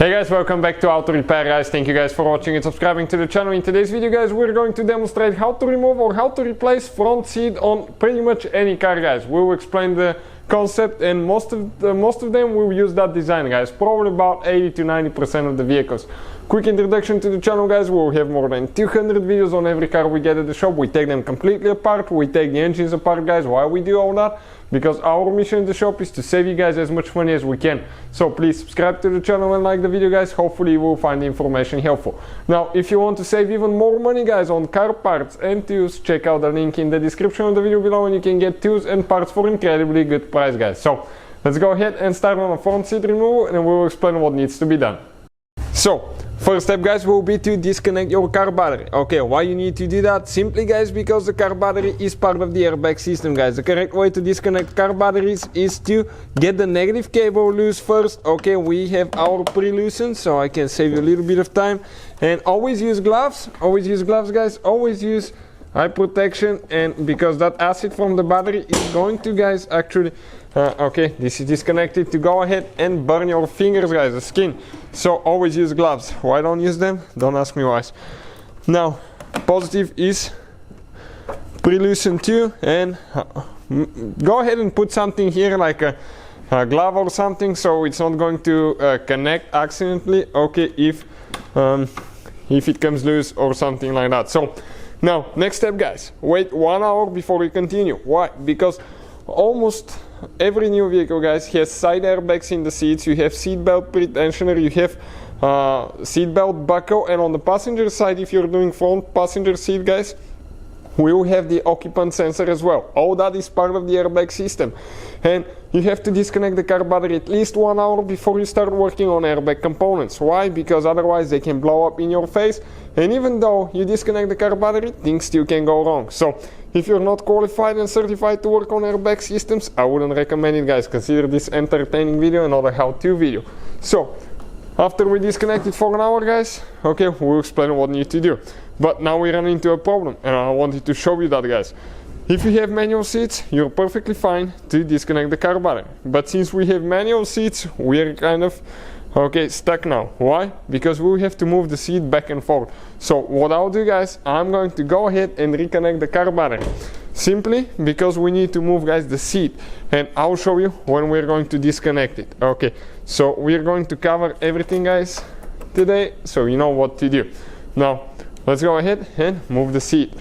Hey guys, welcome back to Auto Repair guys. Thank you guys for watching and subscribing to the channel. In today's video guys, we're going to demonstrate how to remove or how to replace front seat on pretty much any car guys. We'll explain the concept and most of them will use that design guys, probably about 80 to 90% of the vehicles. Quick introduction to the channel guys, we'll have more than 200 videos on every car we get at the shop. We take them completely apart, we take the engines apart guys. Why we do all that? Because our mission in the shop is to save you guys as much money as we can. So please subscribe to the channel and like the video guys. Hopefully you will find the information helpful. Now if you want to save even more money guys on car parts and tools, check out the link in the description of the video below and you can get tools and parts for incredibly good price guys. So let's go ahead and start on a front seat removal and we will explain what needs to be done. So first step guys will be to disconnect your car battery. Okay, why you need to do that? Simply guys, because the car battery is part of the airbag system guys. The correct way to disconnect car batteries is to get the negative cable loose first. Okay, we have our pre-loosened so I can save you a little bit of time. And always use gloves guys, always use eye protection, and because that acid from the battery is going to guys actually okay, this is disconnected, to go ahead and burn your fingers guys, the skin. So always use gloves. Why don't use them? Don't ask me why. Now positive is pre-loosened too, and go ahead and put something here like a glove or something so it's not going to connect accidentally, okay, if it comes loose or something like that. So now next step guys, wait 1 hour before we continue. Why? Because almost every new vehicle guys has side airbags in the seats, you have seat belt pretensioner, you have seat belt buckle, and on the passenger side, if you're doing front passenger seat guys, we will have the occupant sensor as well. All that is part of the airbag system, and you have to disconnect the car battery at least 1 hour before you start working on airbag components. Why? Because otherwise they can blow up in your face, and even though you disconnect the car battery, things still can go wrong. So if you're not qualified and certified to work on airbag systems, I wouldn't recommend it guys. Consider this entertaining video and not a how-to video. So after we disconnect it for 1 hour guys, okay, we'll explain what you need to do. But now we run into a problem and I wanted to show you that guys. If you have manual seats, you're perfectly fine to disconnect the car battery. But since we have manual seats, we're kind of stuck now. Why? Because we have to move the seat back and forth. So what I'll do guys, I'm going to go ahead and reconnect the car battery. Simply because we need to move guys the seat, and I'll show you when we're going to disconnect it. Okay, so we're going to cover everything guys today so you know what to do. Now let's go ahead and move the seat.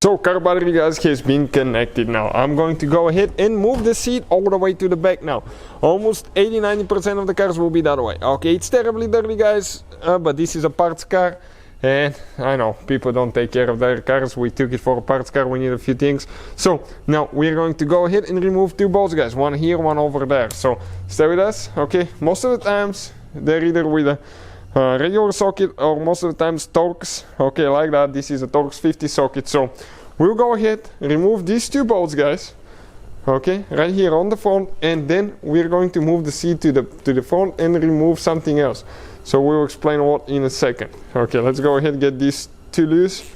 So car battery guys has been connected. Now I'm going to go ahead and move the seat all the way to the back now. Almost 80-90% of the cars will be that way. Okay, it's terribly dirty guys, but this is a parts car and I know people don't take care of their cars. We took it for a parts car, we need a few things. So now we're going to go ahead and remove two bolts guys, one here, one over there. So stay with us. Okay, most of the times they're either with a regular socket or most of the times Torx, okay, like that. This is a Torx 50 socket. So we'll go ahead, remove these two bolts guys, okay, right here on the front, and then we're going to move the seat to the front and remove something else. So we'll explain what in a second. Okay, let's go ahead and get these two loose.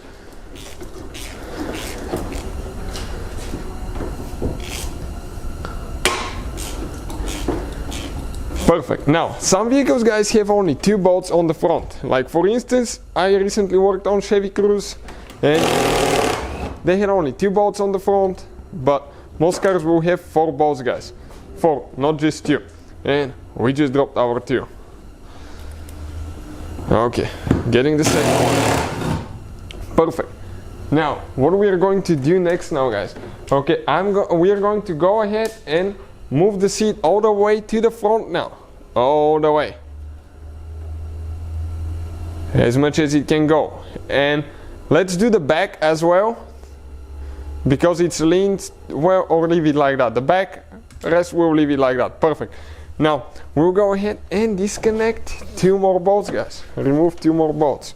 Perfect. Now some vehicles guys have only two bolts on the front. Like for instance, I recently worked on Chevy Cruze and they had only two bolts on the front, but most cars will have four bolts guys. Four, not just two. And we just dropped our two. Okay, getting the second one. Perfect. Now what we are going to do next now guys, okay, we are going to go ahead and move the seat all the way to the front now, all the way, as much as it can go. And let's do the back as well, because it's leaned well, or leave it like that. The back rest we'll leave it like that. Perfect. Now we'll go ahead and disconnect two more bolts guys, remove two more bolts,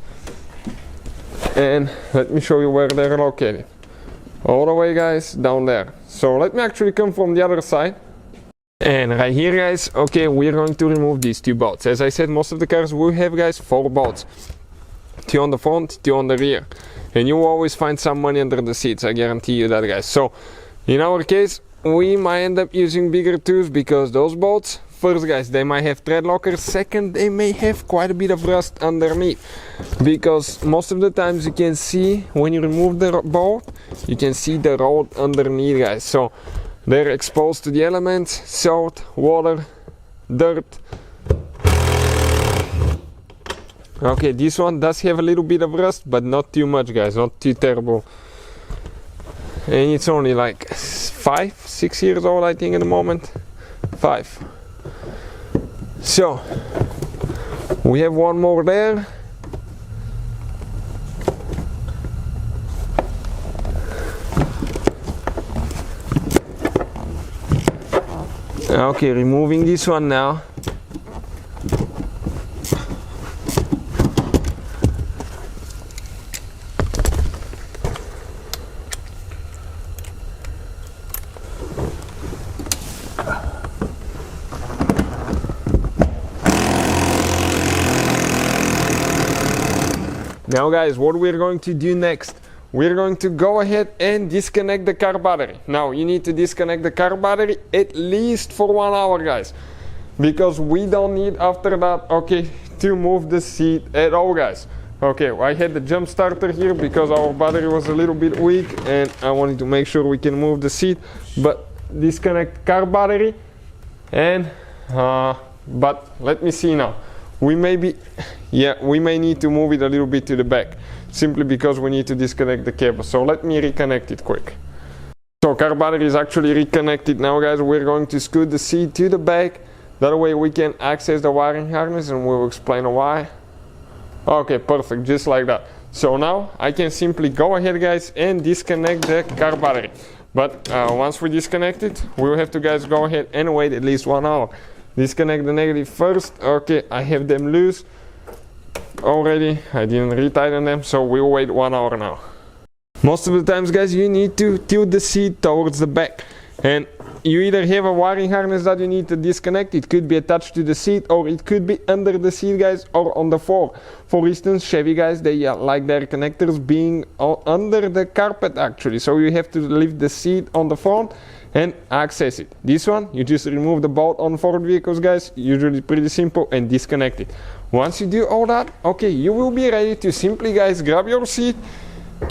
and let me show you where they're located. All the way guys down there. So let me actually come from the other side. And right here guys, okay, we're going to remove these two bolts. As I said, most of the cars will have guys four bolts, two on the front, two on the rear, and you will always find some money under the seats, I guarantee you that guys. So in our case we might end up using bigger tools because those bolts first guys, they might have thread lockers. Second, they may have quite a bit of rust underneath, because most of the times you can see when you remove the bolt, you can see the road underneath guys. So they're exposed to the elements, salt, water, dirt. Okay, this one does have a little bit of rust, but not too much guys, not too terrible. And it's only like 5-6 years old I think at the moment. 5. So we have one more there. Okay, removing this one now. Now guys, what we're going to do next, we're going to go ahead and disconnect the car battery. Now you need to disconnect the car battery at least for 1 hour guys, because we don't need after that, okay, to move the seat at all guys. Okay, I had the jump starter here because our battery was a little bit weak and I wanted to make sure we can move the seat, but disconnect car battery. And but let me see now. We may need to move it a little bit to the back, simply because we need to disconnect the cable. So let me reconnect it quick. So car battery is actually reconnected now guys. We're going to scoot the seat to the back. That way we can access the wiring harness and we'll explain why. Okay, perfect, just like that. So now I can simply go ahead guys and disconnect the car battery. But once we disconnect it, we'll have to guys go ahead and wait at least 1 hour. Disconnect the negative first. Okay, I have them loose already. I didn't retighten them, so we'll wait 1 hour now. Most of the times guys, you need to tilt the seat towards the back, and you either have a wiring harness that you need to disconnect. It could be attached to the seat, or it could be under the seat guys, or on the floor. For instance, Chevy guys, they like their connectors being under the carpet actually, so you have to lift the seat on the front and access it. This one, you just remove the bolt on Ford vehicles guys, usually pretty simple, and disconnect it. Once you do all that, okay, you will be ready to simply guys grab your seat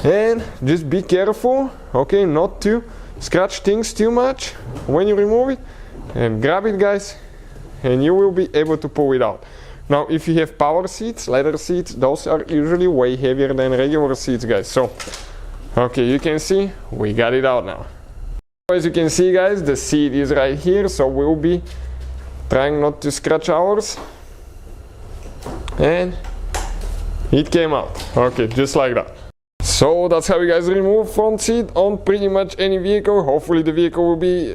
and just be careful, okay, not to scratch things too much when you remove it, and grab it guys, and you will be able to pull it out. Now if you have power seats, leather seats, those are usually way heavier than regular seats guys. So okay, you can see we got it out now. As you can see guys, the seat is right here, so we'll be trying not to scratch ours, and it came out. Okay, just like that. So that's how you guys remove front seat on pretty much any vehicle. Hopefully the vehicle will be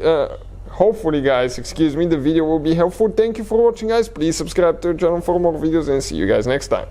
hopefully guys, excuse me, the video will be helpful. Thank you for watching guys. Please subscribe to the channel for more videos, and see you guys next time.